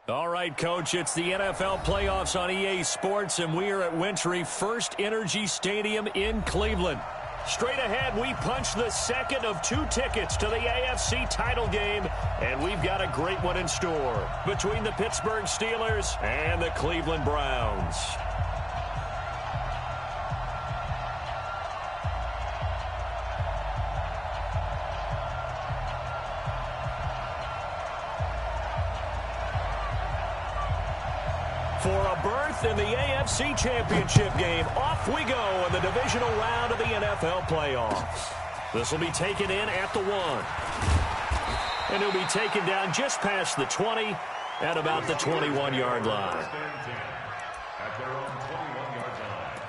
All right, Coach, it's the NFL playoffs on EA Sports, and we are at Wintry First Energy Stadium in Cleveland. Straight ahead, we punch the second of 2 tickets to the AFC title game, and we've got a great one in store between the Pittsburgh Steelers and the Cleveland Browns. For a berth in the AFC Championship game, off we go in the divisional round of the NFL playoffs. This will be taken in at the 1. And he'll be taken down just past the 20 at about the 21-yard line. At their own 21-yard line.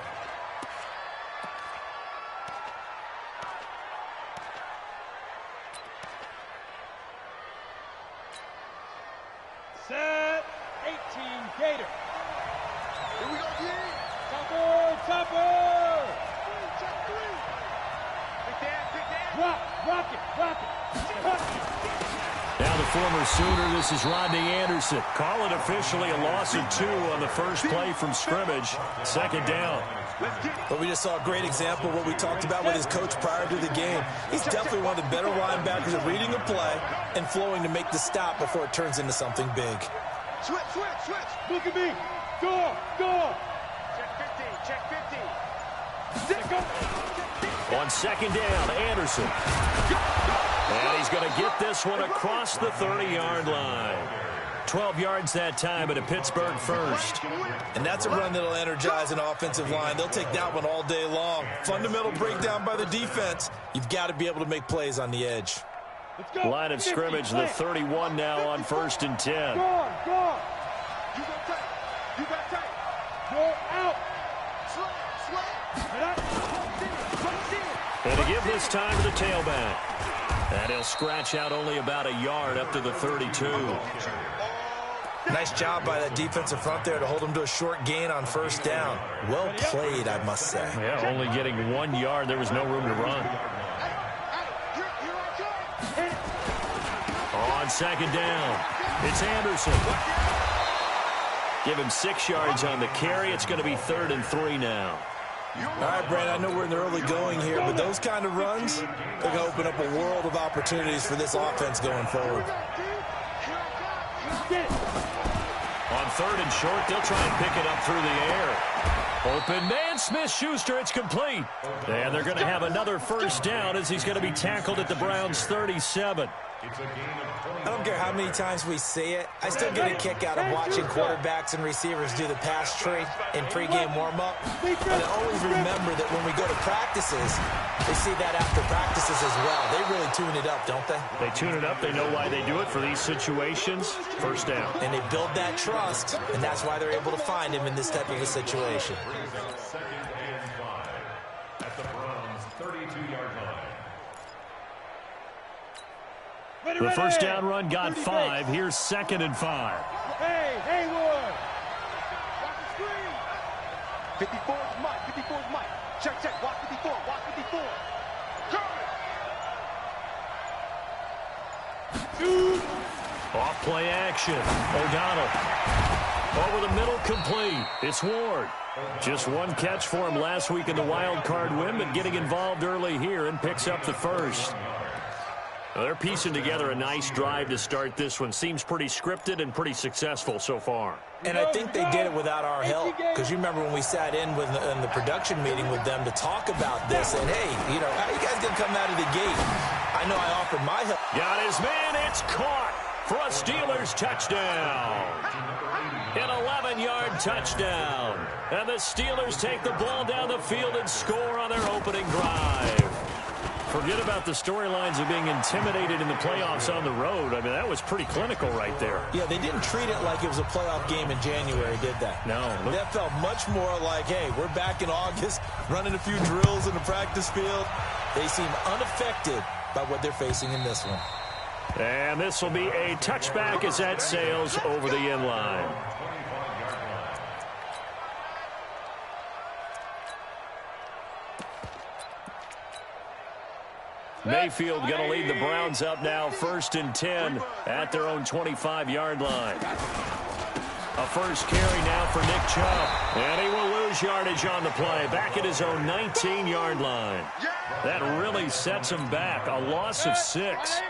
Set 18 Gator. Here we go, again. Topper! Check 3. Big Dan. Rock it. Now the former Sooner, this is Rodney Anderson. Call it officially a loss of 2 on the first play from scrimmage. Second down. But we just saw a great example of what we talked about with his coach prior to the game. He's definitely one of the better linebackers at reading a play and flowing to make the stop before it turns into something big. Switch. Look at me. Go. Check 15. On second down, Anderson. And he's going to get this one across the 30-yard line. 12 yards that time at a Pittsburgh first. And that's a run that'll energize an offensive line. They'll take that one all day long. Fundamental breakdown by the defense. You've got to be able to make plays on the edge. Line of scrimmage, the 31 now on 1st and 10. Go. You got tight. Go out. And to give this time to the tailback. And he'll scratch out only about a yard up to the 32. Nice job by that defensive front there to hold him to a short gain on 1st down. Well played, I must say. Yeah, only getting 1 yard. There was no room to run. On second down, it's Anderson. Give him 6 yards on the carry. It's going to be 3rd and 3 now. All right, Brad, I know we're in the early going here, but those kind of runs, they're going to open up a world of opportunities for this offense going forward. On 3rd and short, they'll try and pick it up through the air. Open man, Smith-Schuster, it's complete. And they're going to have another 1st down as he's going to be tackled at the Browns' 37. I don't care how many times we see it. I still get a kick out of watching quarterbacks and receivers do the pass tree in pregame warm-up. But I always remember that when we go to practices, they see that after practices as well. They really tune it up, don't they? They tune it up. They know why they do it for these situations. 1st down. And they build that trust, and that's why they're able to find him in this type of a situation. 2nd and 5 at the Browns' 32-yard line. The 1st down run got 5. Here's 2nd and 5. Hey, Haywood. Watch the screen. 54 is Mike. Check. Watch 54. Shoot. Off play action. O'Donnell. Over the middle, complete. It's Ward. Just 1 catch for him last week in the wild card win, but getting involved early here and picks up the 1st. Well, they're piecing together a nice drive to start this one. Seems pretty scripted and pretty successful so far. And I think they did it without our help. Because you remember when we sat in the production meeting with them to talk about this. And, hey, how you guys going to come out of the gate? I know I offered my help. Got his man. It's caught for a Steelers touchdown. An 11-yard touchdown. And the Steelers take the ball down the field and score on their opening drive. Forget about the storylines of being intimidated in the playoffs on the road. I mean, that was pretty clinical right there. Yeah, they didn't treat it like it was a playoff game in January, did they? No. That felt much more like, hey, we're back in August, running a few drills in the practice field. They seem unaffected by what they're facing in this one. And this will be a touchback as that sails over the end line. Mayfield going to lead the Browns up now, 1st and 10 at their own 25-yard line. A first carry now for Nick Chubb. And he will lose yardage on the play. Back at his own 19-yard line. That really sets him back. A loss of 6.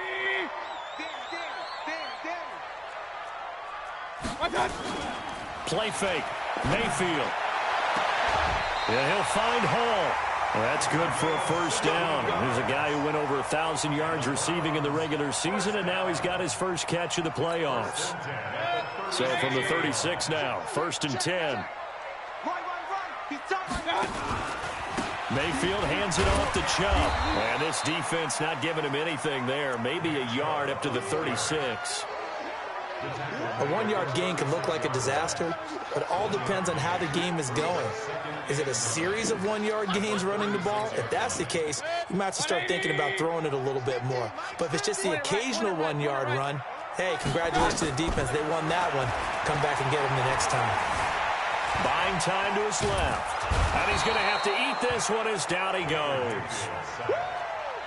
Play fake. Mayfield. And he'll find Hall. That's good for a first down. There's a guy who went over 1,000 yards receiving in the regular season, and now he's got his first catch of the playoffs. So from the 36 now, 1st and 10. Mayfield hands it off to Chubb. And this defense not giving him anything there. Maybe a yard up to the 36. A 1-yard gain can look like a disaster, but it all depends on how the game is going. Is it a series of 1-yard gains running the ball? If that's the case, you might have to start thinking about throwing it a little bit more. But if it's just the occasional 1-yard run, hey, congratulations to the defense. They won that one. Come back and get them the next time. Buying time to his left. And he's going to have to eat this one as down he goes.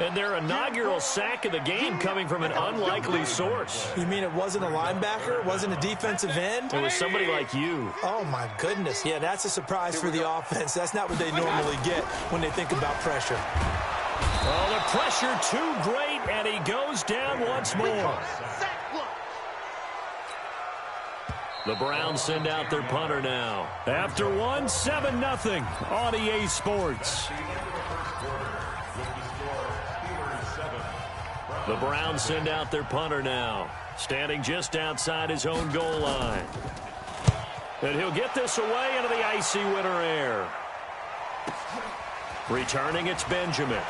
And their inaugural sack of the game coming from an unlikely source. You mean it wasn't a linebacker? It wasn't a defensive end? It was somebody like you. Oh, my goodness. Yeah, that's a surprise for the offense. That's not what they normally get when they think about pressure. Oh, the pressure too great, and he goes down once more. The Browns send out their punter now. After one, 7-0 on EA Sports. The Browns send out their punter now, standing just outside his own goal line. And he'll get this away into the icy winter air. Returning, it's Benjamin.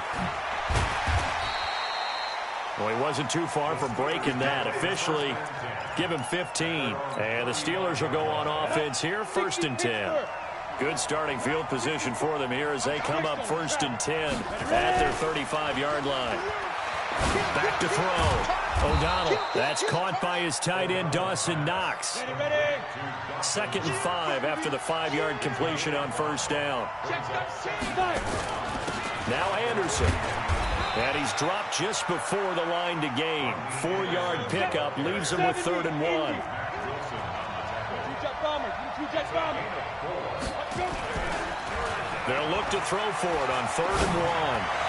Well, he wasn't too far from breaking that. Officially, give him 15. And the Steelers will go on offense here, 1st and 10. Good starting field position for them here as they come up 1st and 10 at their 35-yard line. Back to throw. O'Donnell. That's caught by his tight end, Dawson Knox. 2nd and 5 after the 5-yard completion on 1st down. Now Anderson. And he's dropped just before the line to gain. 4-yard pickup leaves him with 3rd and 1. They'll look to throw for it on 3rd and 1.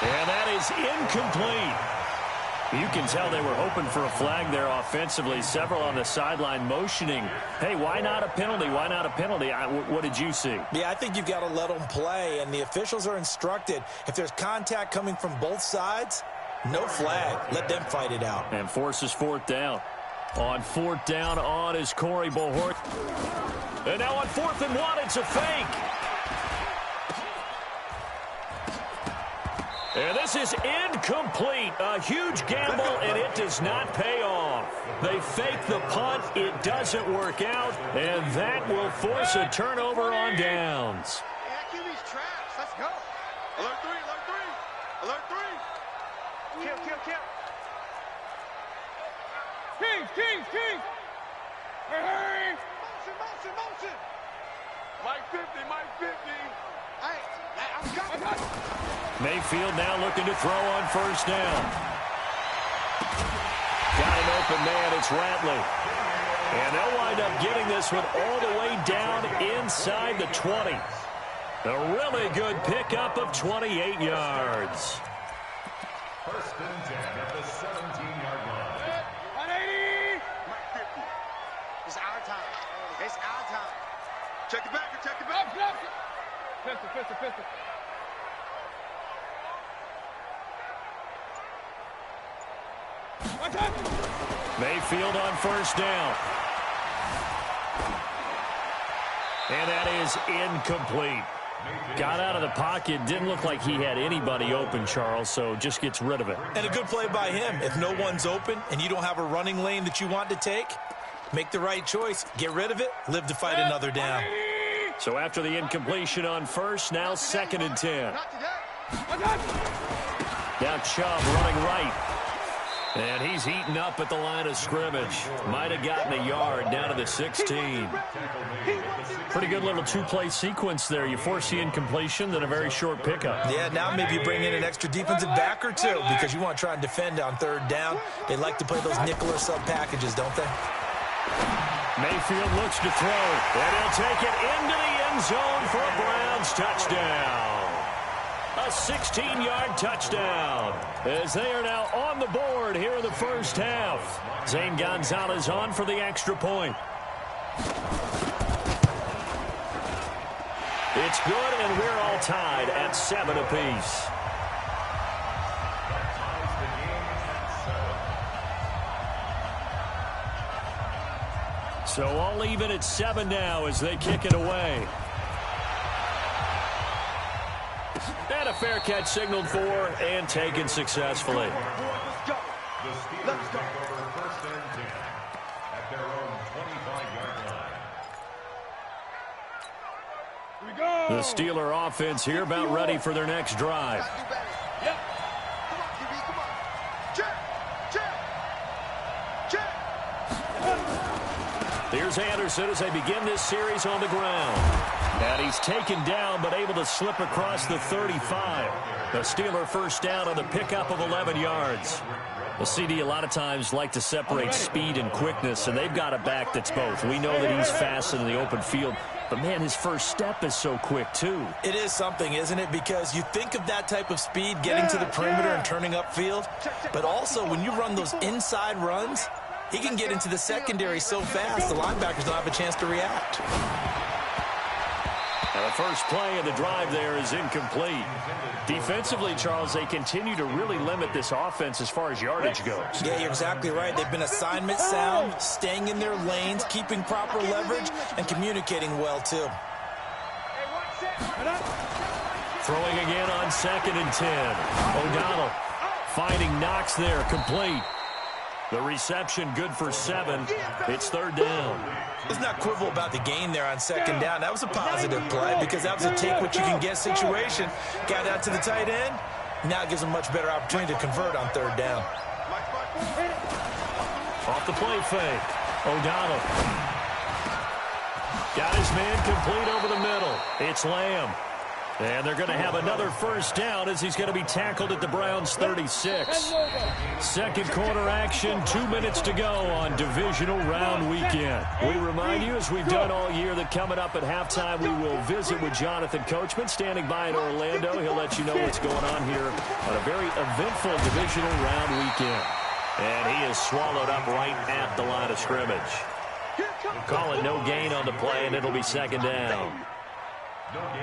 And that is incomplete. You can tell they were hoping for a flag there offensively. Several on the sideline motioning. Hey, why not a penalty? Why not a penalty? What did you see? Yeah, I think you've got to let them play, and the officials are instructed. If there's contact coming from both sides, no flag. Let them fight it out. And forces 4th down. On 4th down on is Corey Bohort. And now on 4th and 1, it's a fake. And this is incomplete. A huge gamble, and it does not pay off. They fake the punt. It doesn't work out, and that will force a turnover on downs. QB's trash. Let's go. Alert 3, alert 3. Alert 3. Kill. Kings. Hey. Motion. Mike 50. Hey, I'm coming. Mayfield now looking to throw on 1st down. Got an open man. It's Ratley. And they'll wind up getting this one all the way down inside the 20. A really good pickup of 28 yards. 1st and 10 at the 17-yard line. 180. Mike 50. It's our time. Check it back. Pistol. Mayfield on 1st down. And that is incomplete. Got out of the pocket. Didn't look like he had anybody open, Charles, so just gets rid of it. And a good play by him. If no one's open and you don't have a running lane that you want to take, make the right choice. Get rid of it. Live to fight another down. So after the incompletion on 1st, now 2nd and 10. Now Chubb running right. And he's heating up at the line of scrimmage. Might have gotten a yard down to the 16. Pretty good little 2-play sequence there. You force the incompletion, then a very short pickup. Yeah, now maybe you bring in an extra defensive back or two because you want to try and defend on 3rd down. They like to play those nickel or sub packages, don't they? Mayfield looks to throw, and he'll take it into the end zone for a Browns touchdown. A 16-yard touchdown as they are now on the board here in the first half. Zane Gonzalez on for the extra point. It's good, and we're all tied at 7 apiece. So all even at 7 now as they kick it away. And a fair catch signaled for and taken successfully. Let's go. Let's go. First and 10 at their own 25-yard line. Here we go. The Steeler offense here about ready for their next drive. Yep. Come on, QB, come on. Check. Here's Anderson as they begin this series on the ground. And he's taken down but able to slip across the 35. The Steeler first down on the pickup of 11 yards. The CD a lot of times like to separate speed and quickness, and they've got a back that's both. We know that he's fast in the open field, but, man, his first step is so quick, too. It is something, isn't it? Because you think of that type of speed getting to the perimeter and turning upfield, but also when you run those inside runs, he can get into the secondary so fast the linebackers don't have a chance to react. And the first play of the drive there is incomplete. Defensively, Charles, they continue to really limit this offense as far as yardage goes. Yeah, you're exactly right. They've been assignment sound, staying in their lanes, keeping proper leverage, and communicating well, too. Throwing again on 2nd and 10. O'Donnell finding Knox there, complete. The reception good for 7. It's 3rd down. Let's not quibble about the gain there on 2nd down. That was a positive play because that was a take-what-you-can-get situation. Got out to the tight end. Now it gives them a much better opportunity to convert on 3rd down. Off the play fake. O'Donnell. Got his man complete over the middle. It's Lamb. And they're going to have another first down as he's going to be tackled at the Browns' 36. Second quarter action, 2 minutes to go on divisional round weekend. We remind you, as we've done all year, that coming up at halftime, we will visit with Jonathan Coachman, standing by in Orlando. He'll let you know what's going on here on a very eventful divisional round weekend. And he is swallowed up right at the line of scrimmage. Call it no gain on the play, and it'll be 2nd down.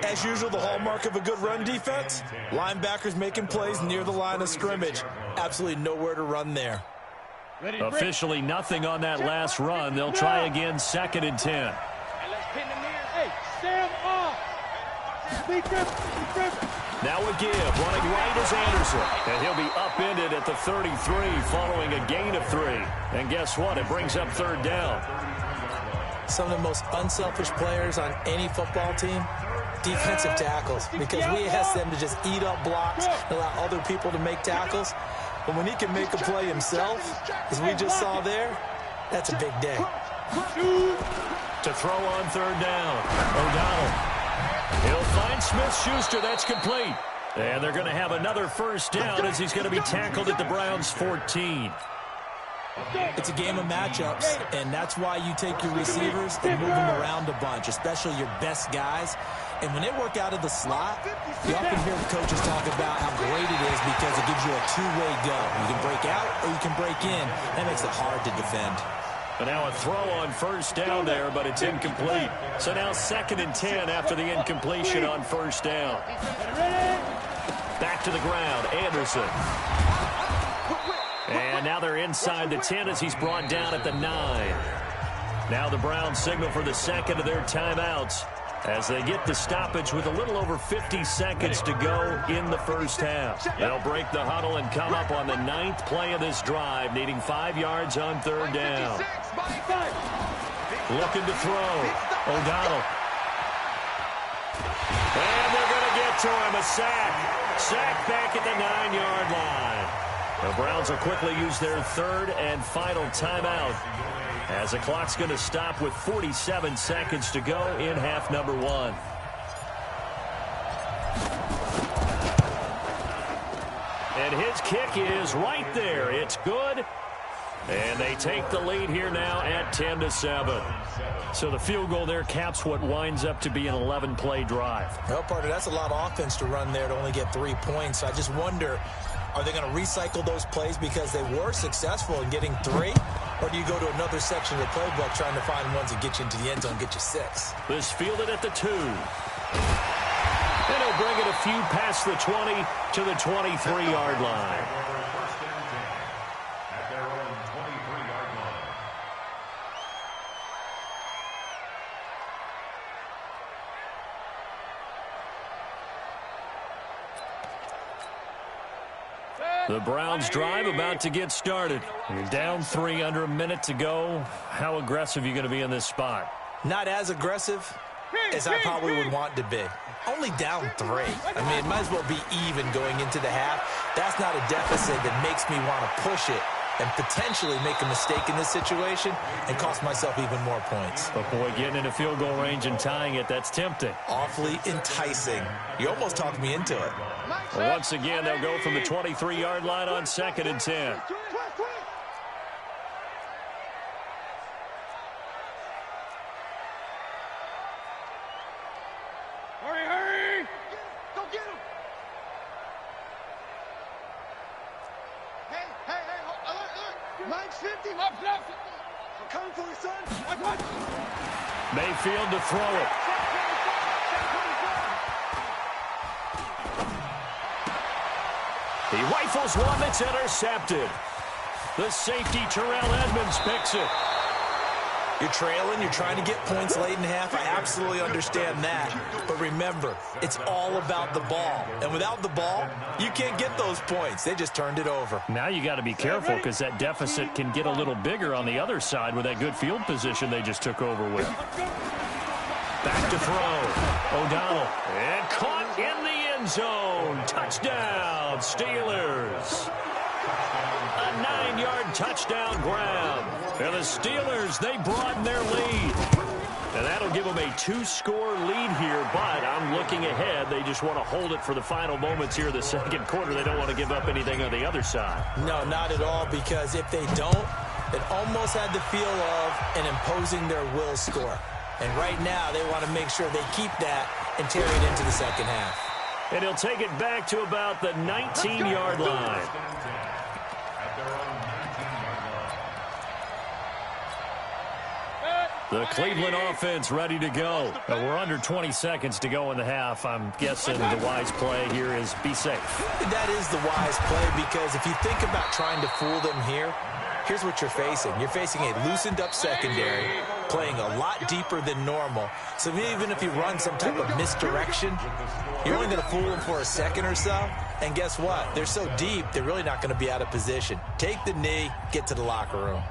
As usual, the hallmark of a good run defense, linebackers making plays near the line of scrimmage. Absolutely nowhere to run there. Officially nothing on that last run. They'll try again, 2nd and 10. Hey, Sam off. Now a give, running right is Anderson. And he'll be upended at the 33 following a gain of 3. And guess what? It brings up 3rd down. Some of the most unselfish players on any football team, defensive tackles, because we ask them to just eat up blocks and allow other people to make tackles. But when he can make a play himself, as we just saw there, that's a big day. To throw on 3rd down, O'Donnell. He'll find Smith-Schuster. That's complete. And they're going to have another first down as he's going to be tackled at the Browns' 14. It's a game of matchups, and that's why you take your receivers and move them around a bunch, especially your best guys. And when they work out of the slot, you often hear the coaches talk about how great it is because it gives you a two-way go. You can break out or you can break in. That makes it hard to defend. And now a throw on first down there, but it's incomplete. So now 2nd and 10 after the incompletion on first down. Back to the ground, Anderson. And now they're inside the 10 as he's brought down at the 9. Now the Browns signal for the second of their timeouts as they get the stoppage with a little over 50 seconds to go in the first half. They'll break the huddle and come up on the 9th play of this drive, needing 5 yards on 3rd down. Looking to throw. O'Donnell. And they're going to get to him. A sack. Sack back at the 9-yard line. The Browns will quickly use their 3rd and final timeout as the clock's going to stop with 47 seconds to go in half number 1. And his kick is right there. It's good. And they take the lead here now at 10-7. So the field goal there caps what winds up to be an 11-play drive. Well, partner, that's a lot of offense to run there to only get 3 points. So I just wonder, are they going to recycle those plays because they were successful in getting 3? Or do you go to another section of the playbook trying to find ones that get you into the end zone and get you 6? This fielded at the 2. And he'll bring it a few past the 20 to the 23-yard line. At their own 23-yard line. The Browns drive about to get started. You're down 3 under a minute to go. How aggressive are you going to be in this spot? Not as aggressive as I probably would want to be. Only down 3. I mean, it might as well be even going into the half. That's not a deficit that makes me want to push it and potentially make a mistake in this situation and cost myself even more points. But boy, getting into field goal range and tying it, that's tempting. Awfully enticing. You almost talked me into it. Well, once again, they'll go from the 23-yard line on 2nd and 10. Hurry! Go get him! Hey, alert! Mine's 50! Left! I'm coming for you, son! Mayfield to throw it. He rifles one that's intercepted. The safety, Terrell Edmonds, picks it. You're trailing, you're trying to get points late in half. I absolutely understand that. But remember, it's all about the ball. And without the ball, you can't get those points. They just turned it over. Now you got to be careful because that deficit can get a little bigger on the other side with that good field position they just took over with. Back to throw. O'Donnell. And caught in the end zone. Touchdown, Steelers. A 9-yard touchdown grab. And the Steelers, they broaden their lead. And that'll give them a 2-score lead here, but I'm looking ahead. They just want to hold it for the final moments here of the second quarter. They don't want to give up anything on the other side. No, not at all, because if they don't, it almost had the feel of an imposing their will score. And right now, they want to make sure they keep that and carry it into the second half. And he'll take it back to about the 19-yard line. The Cleveland offense ready to go. We're under 20 seconds to go in the half. I'm guessing the wise play here is be safe. That is the wise play, because if you think about trying to fool them here, here's what you're facing. You're facing a loosened-up secondary, playing a lot deeper than normal. So even if you run some type of misdirection, you're only going to fool them for a second or so. And guess what? They're so deep, they're really not going to be out of position. Take the knee, get to the locker room.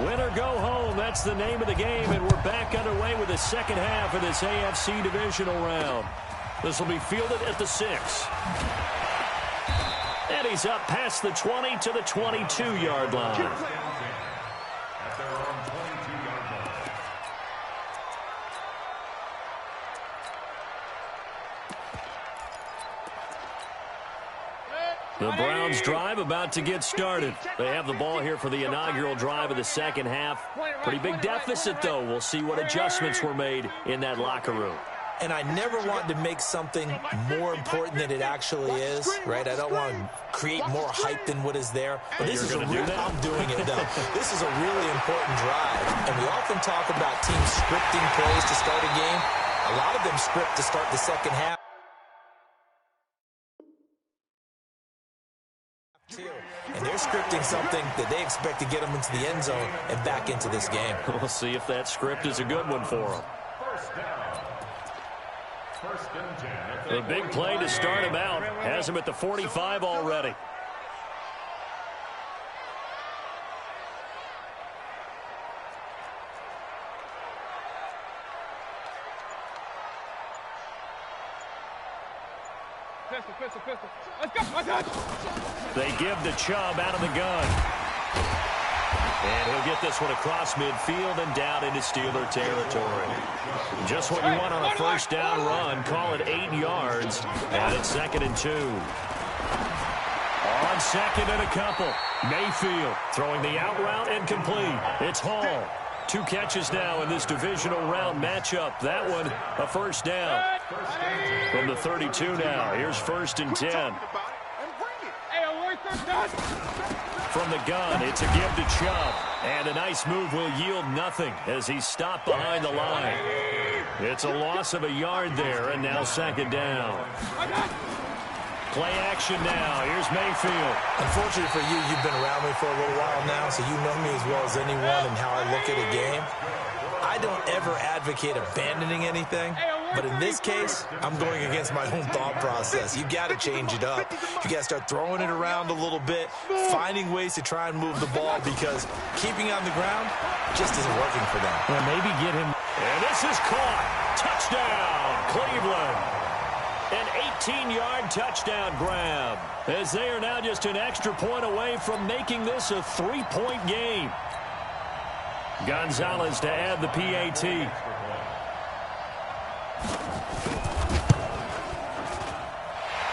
Win or go home, that's the name of the game, and we're back underway with the second half of this AFC divisional round. This will be fielded at the 6. And he's up past the 20 to the 22-yard line. At their own 22-yard line. The Browns drive about to get started. They have the ball here for the inaugural drive of the second half. Pretty big deficit, though. We'll see what adjustments were made in that locker room. And I never want to make something more important than it actually is, right? I don't want to create more hype than what is there. But this is a real, I'm doing it, though. This is a really important drive. And we often talk about teams scripting plays to start a game. A lot of them script to start the second half. And they're scripting something that they expect to get them into the end zone and back into this game. We'll see if that script is a good one for them. First and 10. The big play to start him out has him at the 45 already. Pistol. Let's go. They give the Chubb out of the gun. And he'll get this one across midfield and down into Steeler territory. Just what you want on a first down run. Call it 8 yards. And it's 2nd and 2. On 2nd and a couple. Mayfield throwing the out route and complete. It's Hall. 2 catches now in this divisional round matchup. That one, a first down. From the 32 now. Here's 1st and 10. From the gun, it's a give to Chubb. And a nice move will yield nothing as he's stopped behind the line. It's a loss of a yard there, and now 2nd down. Play action now. Here's Mayfield. Unfortunately for you, you've been around me for a little while now, so you know me as well as anyone and how I look at a game. I don't ever advocate abandoning anything, but in this case, I'm going against my own thought process. You got to change it up. You got to start throwing it around a little bit, finding ways to try and move the ball, because keeping on the ground just isn't working for them. Well, maybe get him. And this is caught. Touchdown, Cleveland. An 18-yard touchdown grab, as they are now just an extra point away from making this a 3-point game. Gonzalez to add the PAT.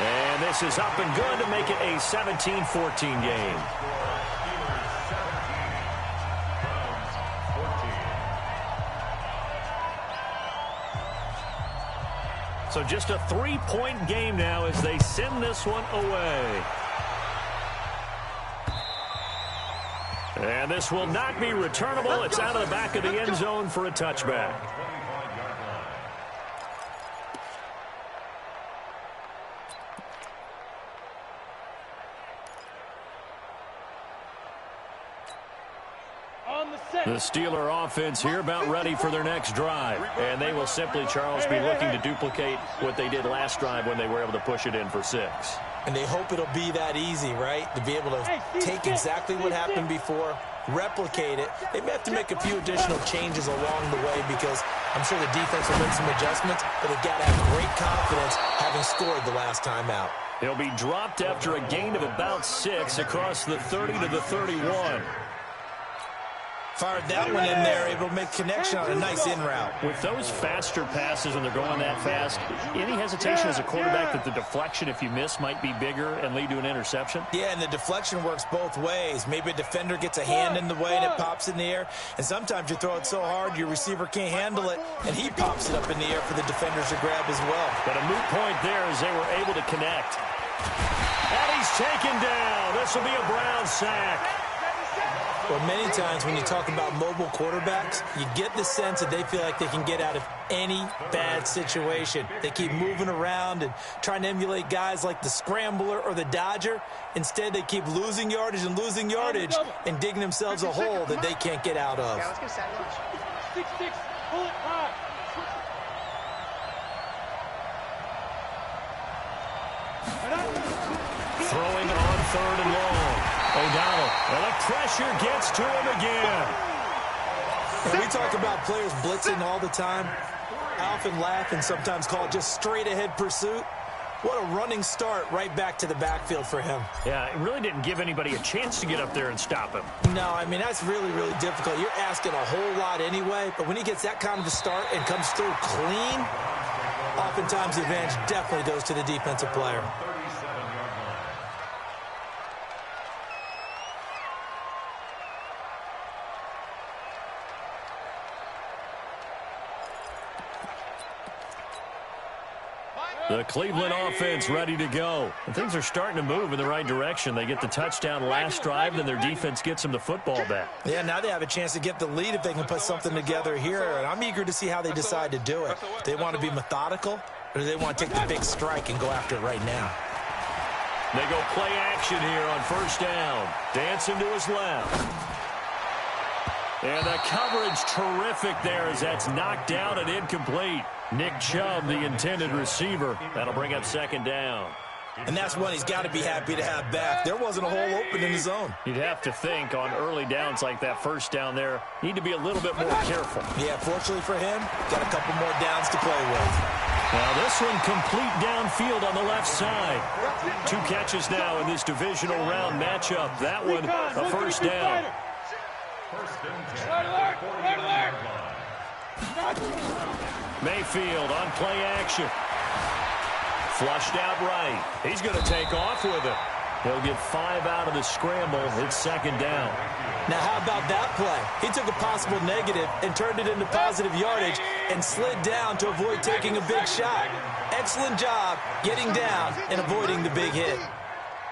And this is up and good to make it a 17-14 game. So just a 3-point game now as they send this one away. And this will not be returnable. It's out of the back of the end zone for a touchback. The Steeler offense here about ready for their next drive. And they will simply, Charles, be looking to duplicate what they did last drive when they were able to push it in for 6. And they hope it'll be that easy, right? To be able to take exactly what happened before, replicate it. They may have to make a few additional changes along the way because I'm sure the defense will make some adjustments, but they've got to have great confidence having scored the last time out. He'll be dropped after a gain of about 6 across the 30 to the 31. Fired that one in there, able to make connection on a nice in route. With those faster passes when they're going that fast, any hesitation as a quarterback that the deflection, if you miss, might be bigger and lead to an interception? Yeah, and the deflection works both ways. Maybe a defender gets a hand in the way and it pops in the air, and sometimes you throw it so hard your receiver can't handle it, and he pops it up in the air for the defenders to grab as well. But a moot point there as they were able to connect. And he's taken down. This will be a Brown sack. Well, many times when you talk about mobile quarterbacks, you get the sense that they feel like they can get out of any bad situation. They keep moving around and trying to emulate guys like the Scrambler or the Dodger. Instead, they keep losing yardage and digging themselves a hole that they can't get out of. Yeah, let's get set lunch. 6-6, pull it high. Throwing on 3rd and long. O'Donnell, and the pressure gets to him again. When we talk about players blitzing all the time, I often laugh and sometimes call it just straight-ahead pursuit. What a running start right back to the backfield for him. Yeah, it really didn't give anybody a chance to get up there and stop him. No, I mean, that's really, really difficult. You're asking a whole lot anyway, but when he gets that kind of a start and comes through clean, oftentimes the advantage definitely goes to the defensive player. The Cleveland offense ready to go. And things are starting to move in the right direction. They get the touchdown last drive, then their defense gets them the football back. Yeah, now they have a chance to get the lead if they can put something together here. And I'm eager to see how they decide to do it. They want to be methodical, or do they want to take the big strike and go after it right now? They go play action here on 1st down. Dancing to his left. And the coverage terrific there as that's knocked down and incomplete. Nick Chubb, the intended receiver. That'll bring up 2nd down. And that's one he's got to be happy to have back. There wasn't a hole open in the zone. You'd have to think on early downs like that 1st down there, need to be a little bit more careful. Yeah, fortunately for him, got a couple more downs to play with. Now this one complete downfield on the left side. 2 catches now in this divisional round matchup. That one a 1st down. First and 10. Alert, alert, alert. Mayfield on play action. Flushed out right. He's going to take off with it. He'll get 5 out of the scramble. It's second down. Now, how about that play? He took a possible negative and turned it into positive yardage and slid down to avoid taking a big shot. Excellent job getting down and avoiding the big hit.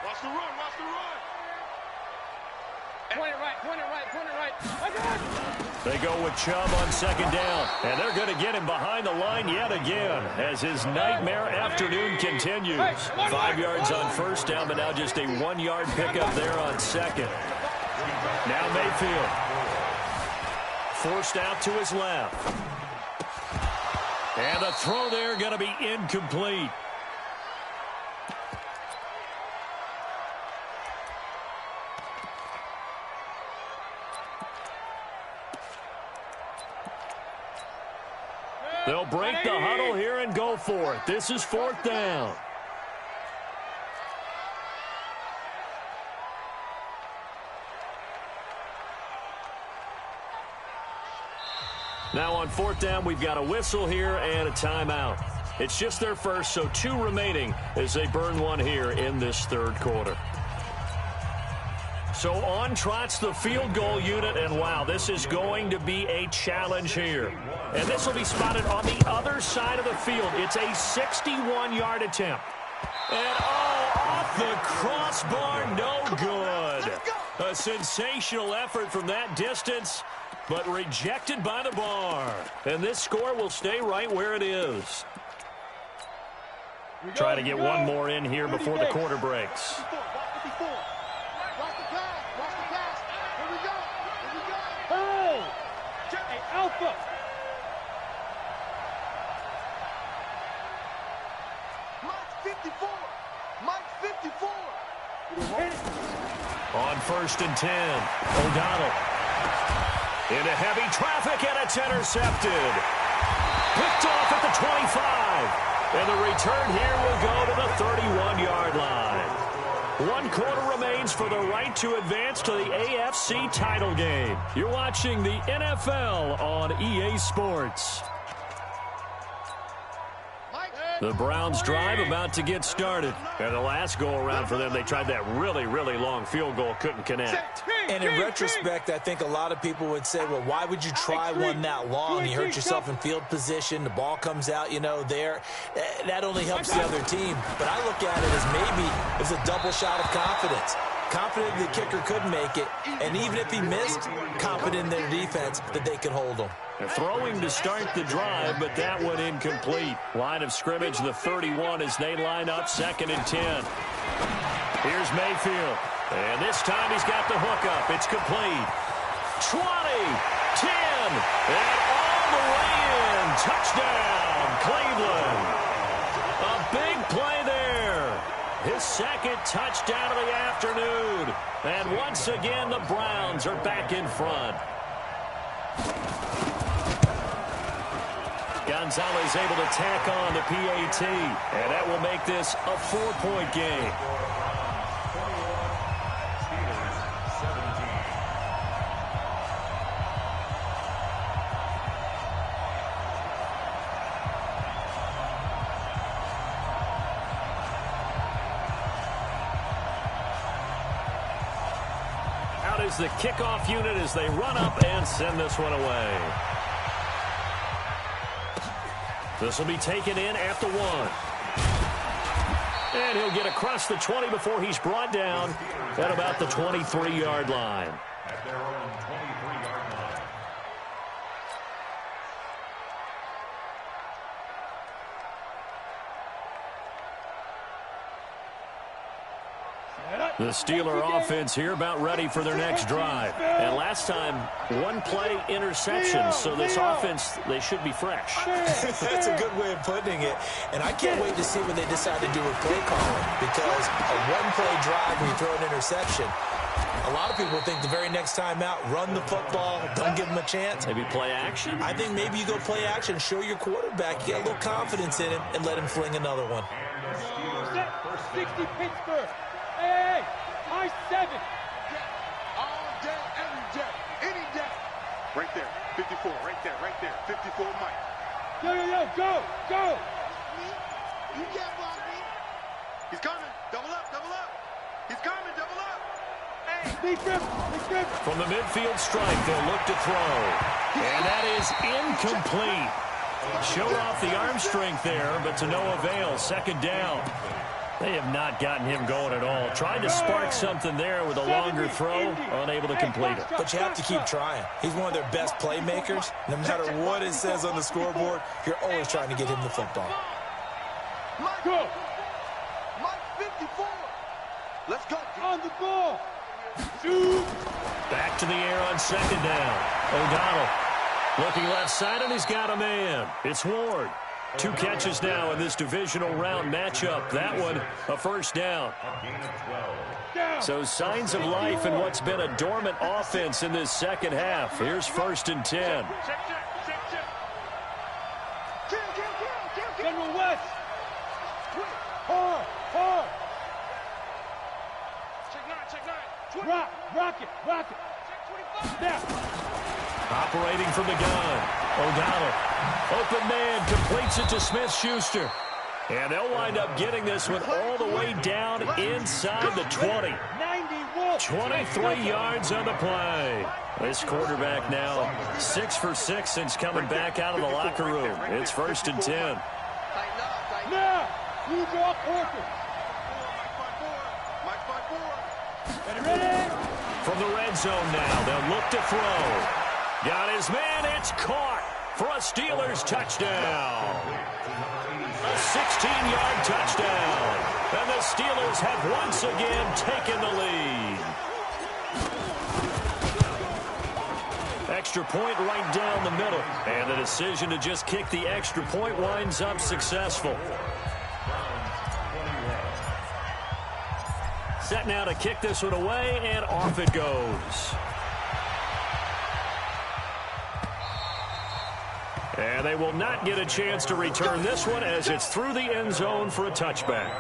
Watch the run, watch the run. Point it right, point it right, point it right. I got it. They go with Chubb on second down, and they're going to get him behind the line yet again as his nightmare afternoon continues. 5 yards on first down, but now just a 1-yard pickup there on second. Now Mayfield forced out to his left. And the throw there going to be incomplete. They'll break the huddle here and go for it. This is fourth down. Now on fourth down, we've got a whistle here and a timeout. It's just their first, so 2 remaining as they burn one here in this third quarter. So on trots the field goal unit, and wow, this is going to be a challenge here. And this will be spotted on the other side of the field. It's a 61-yard attempt. And off the crossbar, no good. A sensational effort from that distance, but rejected by the bar. And this score will stay right where it is. Try to get one more in here before the quarter breaks. Alpha. Mike 54. Mike 54. On first and 10, O'Donnell. Into heavy traffic, and it's intercepted. Picked off at the 25. And the return here will go to the 31-yard line. 1 quarter remains for the right to advance to the AFC title game. You're watching the NFL on EA Sports. The Browns drive about to get started. And the last go-around for them, they tried that really, really long field goal, couldn't connect. And in retrospect, I think a lot of people would say, well, why would you try one that long? You hurt yourself in field position. The ball comes out, there. That only helps the other team. But I look at it as maybe it's a double shot of confidence. Confident the kicker could make it, and even if he missed, confident in their defense that they could hold him. They're throwing to start the drive, but that one incomplete. Line of scrimmage, the 31, as they line up second and 10. Here's Mayfield, and this time he's got the hookup. It's complete. 20, 10, and all the way in. Touchdown, Cleveland. A big play there. His second touchdown of the afternoon. And once again, the Browns are back in front. Gonzalez able to tack on the PAT. And that will make this a 4-point game. Is the kickoff unit as they run up and send this one away. This will be taken in at the 1. And he'll get across the 20 before he's brought down at about the 23-yard line. At their own 23-yard line. The Steeler offense here about ready for their next drive. And last time, 1 play interception, so this offense, they should be fresh. That's a good way of putting it. And I can't wait to see what they decide to do with play calling, because a 1-play drive where you throw an interception, a lot of people think the very next time out, run the football, don't give them a chance. Maybe play action? I think maybe you go play action, show your quarterback, you get a little confidence in him, and let him fling another one. Set 60 Pittsburgh. Hey, high 7. All day, every day, any day. Right there. 54. Right there. Right there. 54, Mike. Yo, go, go. You can't block me. He's coming. Double up, double up. He's coming, double up. Hey. Big grip. From the midfield strike, they'll look to throw. And that is incomplete. Showed off the arm strength there, but to no avail. Second down. They have not gotten him going at all. Tried to spark something there with a longer throw, unable to complete it. But you have to keep trying. He's one of their best playmakers. No matter what it says on the scoreboard, you're always trying to get him the football. Go. Mike 54. Let's go. On the ball. Shoot. Back to the air on second down. O'Donnell looking left side, and he's got a man. It's Ward. 2 catches now in this divisional round matchup. That one, a first down. So signs of life in what's been a dormant offense in this second half. Here's 1st and 10. General West. Hard. Rock it. Snap. Operating from the gun. O'Donnell. Open man, completes it to Smith-Schuster. And they'll wind up getting this one all the way down inside the 20. 23 yards on the play. This quarterback now 6 for 6 since coming back out of the locker room. It's 1st and 10. Now, who's off order? Mike 54. Ready? From the red zone now, they'll look to throw. Got his man, it's caught for a Steelers touchdown. A 16-yard touchdown. And the Steelers have once again taken the lead. Extra point right down the middle. And the decision to just kick the extra point winds up successful. Set now to kick this one away, and off it goes. And they will not get a chance to return this one as it's through the end zone for a touchback.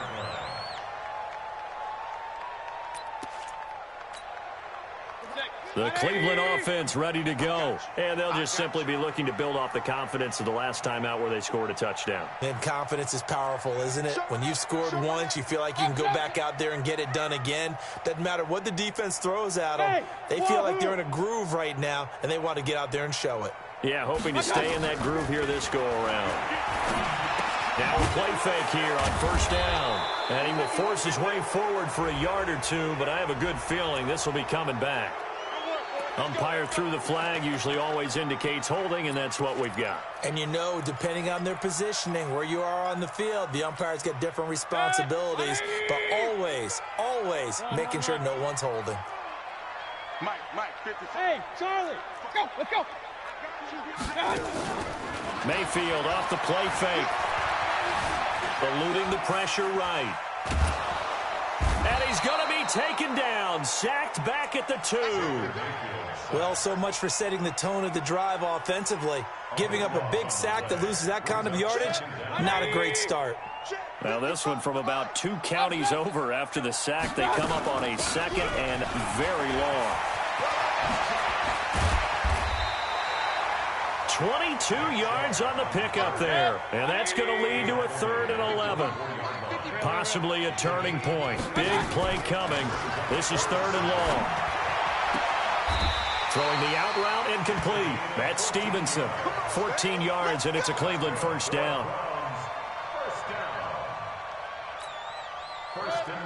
The Cleveland offense ready to go. And they'll just simply be looking to build off the confidence of the last time out where they scored a touchdown. And confidence is powerful, isn't it? When you've scored once, you feel like you can go back out there and get it done again. Doesn't matter what the defense throws at them. They feel like they're in a groove right now, and they want to get out there and show it. Yeah, hoping to stay in that groove here this go-around. Now a play fake here on 1st down. And he will force his way forward for a yard or two, but I have a good feeling this will be coming back. Umpire threw the flag, usually always indicates holding, and that's what we've got. And you know, depending on their positioning, where you are on the field, the umpires get different responsibilities, but always making sure no one's holding. Mike 54. Hey, Charlie. Let's go. Mayfield off the play fake. Eluding the pressure right. And he's going to be taken down, sacked back at the 2. Well, so much for setting the tone of the drive offensively. Giving up a big sack that loses that kind of yardage, not a great start. Well, this one from about 2 counties over after the sack. They come up on a 2nd and very long. 22 yards on the pickup there. And that's going to lead to a 3rd and 11. Possibly a turning point. Big play coming. This is 3rd and long. Throwing the out route incomplete. That's Stevenson. 14 yards, and it's a Cleveland 1st down.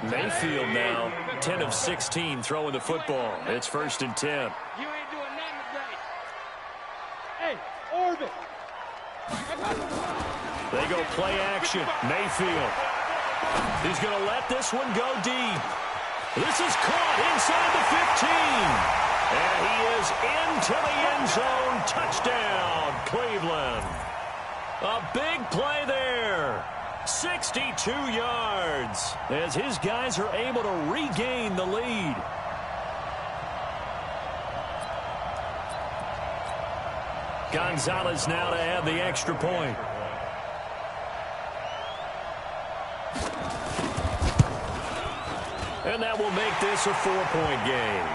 Mayfield now 10 of 16 throwing the football. It's 1st and 10. You ain't doing nothing today. Hey, orbit. They go play action. Mayfield. He's going to let this one go deep. This is caught inside the 15. And he is into the end zone. Touchdown, Cleveland. A big play there. 62 yards as his guys are able to regain the lead. Gonzalez now to add the extra point. And that will make this a 4-point game.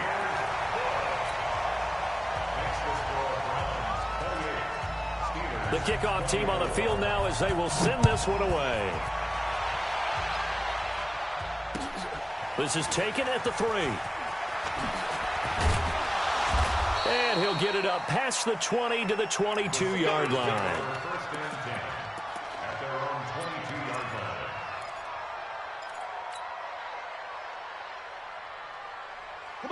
The kickoff team on the field now as they will send this one away. This is taken at the 3. And he'll get it up past the 20 to the 22-yard line. First and 10 at their own 22-yard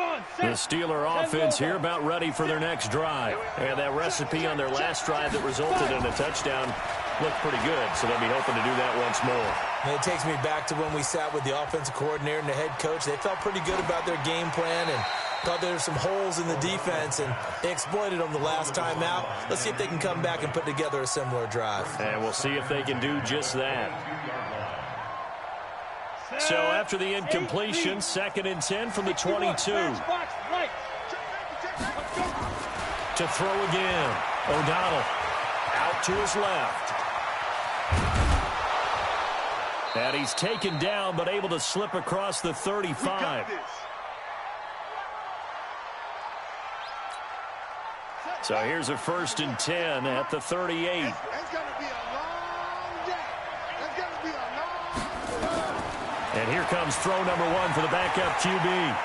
line. The Steeler offense here about ready for their next drive. And that recipe on their last drive that resulted in a touchdown looked pretty good, so they'll be hoping to do that once more. And it takes me back to when we sat with the offensive coordinator and the head coach. They felt pretty good about their game plan and thought there were some holes in the defense, and they exploited them the last time out. Let's see if they can come back and put together a similar drive. And we'll see if they can do just that. So after the incompletion, 2nd and 10 from the 22. To throw again. O'Donnell out to his left. And he's taken down, but able to slip across the 35. So here's a 1st and 10 at the 38. It's going to be a long day. It's going to be a long And here comes throw number 1 for the backup QB.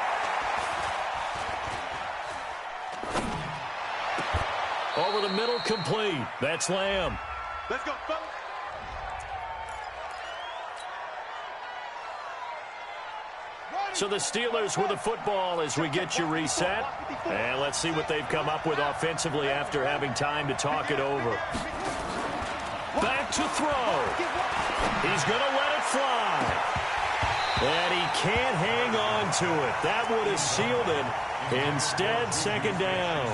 Over the middle, complete. That's Lamb. Let's go, folks. So the Steelers with the football as we get you reset. And let's see what they've come up with offensively after having time to talk it over. Back to throw. He's going to let it fly. And he can't hang on to it. That would have sealed it. Instead, 2nd down.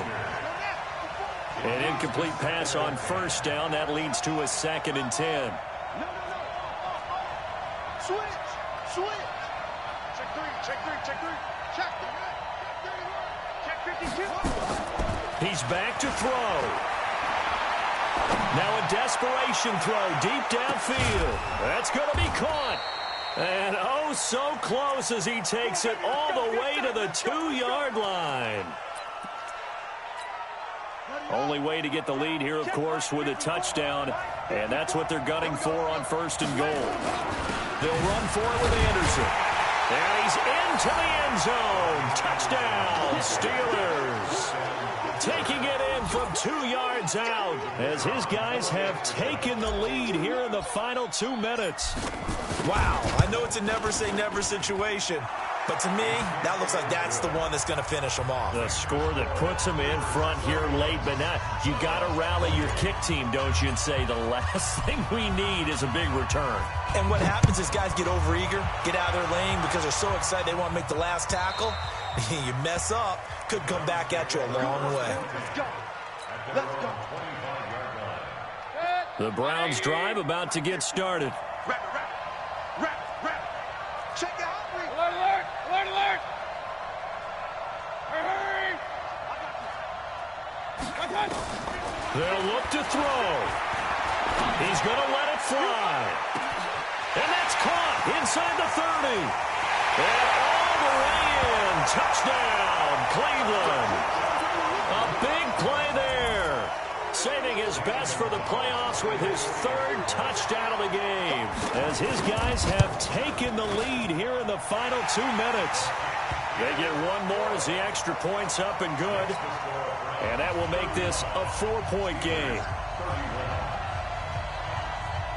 An incomplete pass on 1st down. That leads to a 2nd and 10. Switch. Check 3. Check 52. He's back to throw. Now a desperation throw deep downfield. That's going to be caught. And oh, so close as he takes it all the way to the 2-yard line. Only way to get the lead here, of course, with a touchdown. And that's what they're gunning for on 1st and goal. They'll run for it with Anderson. And he's into the end zone. Touchdown, Steelers. Taking it in from 2 yards out as his guys have taken the lead here in the final 2 minutes. Wow, I know it's a never-say-never situation, but to me, that looks like that's the one that's going to finish them off. The score that puts them in front here late, but now you got to rally your kick team, don't you, and say the last thing we need is a big return. And what happens is guys get overeager, get out of their lane because they're so excited they want to make the last tackle. You mess up, could come back at you a long way. Let's go. The Browns drive about to get started. Wrap. Check it out. Alert! Hurry! They'll look to throw. He's going to let it fly. And that's caught inside the 30. And all the way in. Touchdown, Cleveland. A big play there. Saving his best for the playoffs with his 3rd touchdown of the game. As his guys have taken the lead here in the final 2 minutes. They get one more as the extra point's up and good. And that will make this a 4-point game.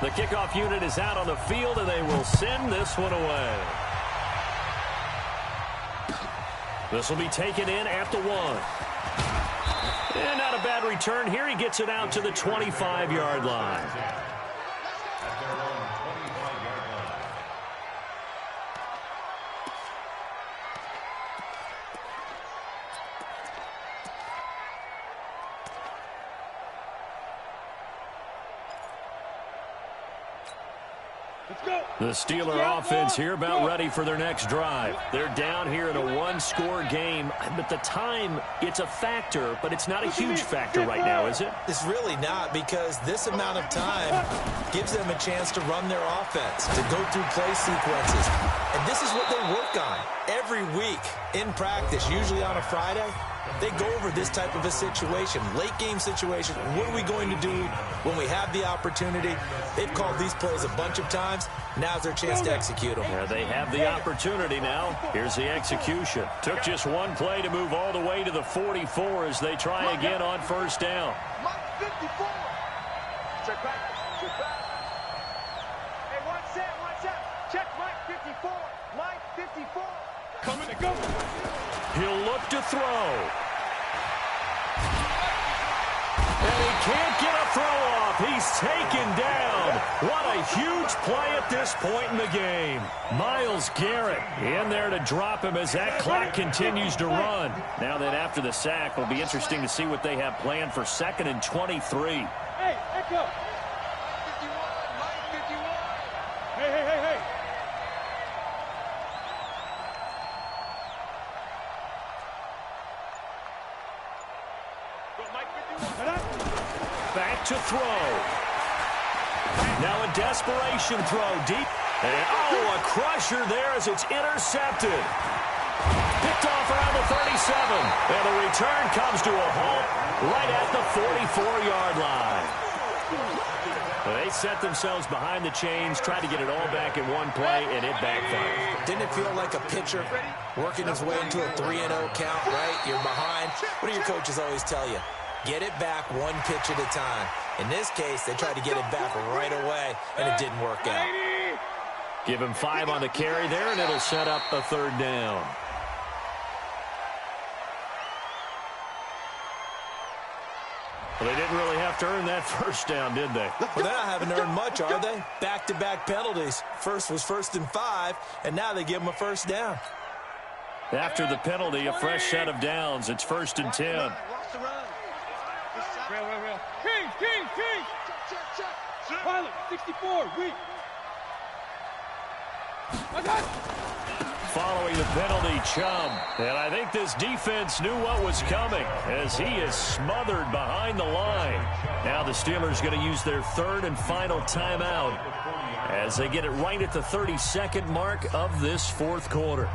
The kickoff unit is out on the field, and they will send this one away. This will be taken in at the 1. And not a bad return here. He gets it out to the 25-yard line. The Steeler offense here about ready for their next drive. They're down here in a 1-score game, but the time, it's a factor, but it's not a huge factor right now, is it? It's really not, because this amount of time gives them a chance to run their offense, to go through play sequences. And this is what they work on every week in practice, usually on a Friday. They go over this type of a situation, late game situation. What are we going to do when we have the opportunity? They've called these plays a bunch of times. Now's their chance to execute them. Yeah, they have the opportunity now. Here's the execution. Took just one play to move all the way to the 44 as they try again on first down. Mike 54. Check back. Check back. Hey, watch out. Check Mike 54. Mike 54. Coming to go. He'll look to throw. And he can't get a throw off. He's taken down. What a huge play at this point in the game. Myles Garrett in there to drop him as that clock continues to run. Now then, after the sack, it'll be interesting to see what they have planned for 2nd and 23. Hey, Echo. 51. Mike 51. Hey. Go Mike 51. Back to throw. Now a desperation throw deep. And, a crusher there as it's intercepted. Picked off around the 37. And the return comes to a halt right at the 44-yard line. They set themselves behind the chains, tried to get it all back in one play, and it backfired. Didn't it feel like a pitcher working his way into a 3-0 count, right? You're behind. What do your coaches always tell you? Get it back one pitch at a time. In this case, they tried to get it back right away, and it didn't work out. Give him 5 on the carry there, and it'll set up a 3rd down. Well, they didn't really have to earn that first down, did they? Well, they haven't earned much, are they? Back-to-back penalties. First was 1st and 5, and now they give them a first down. After the penalty, a fresh set of downs. It's 1st and 10. Watch the run. Real. King. Check. Pilot, 64, weak. I got it. Following the penalty, Chubb. And I think this defense knew what was coming as he is smothered behind the line. Now the Steelers going to use their 3rd and final timeout as they get it right at the 32nd mark of this 4th quarter.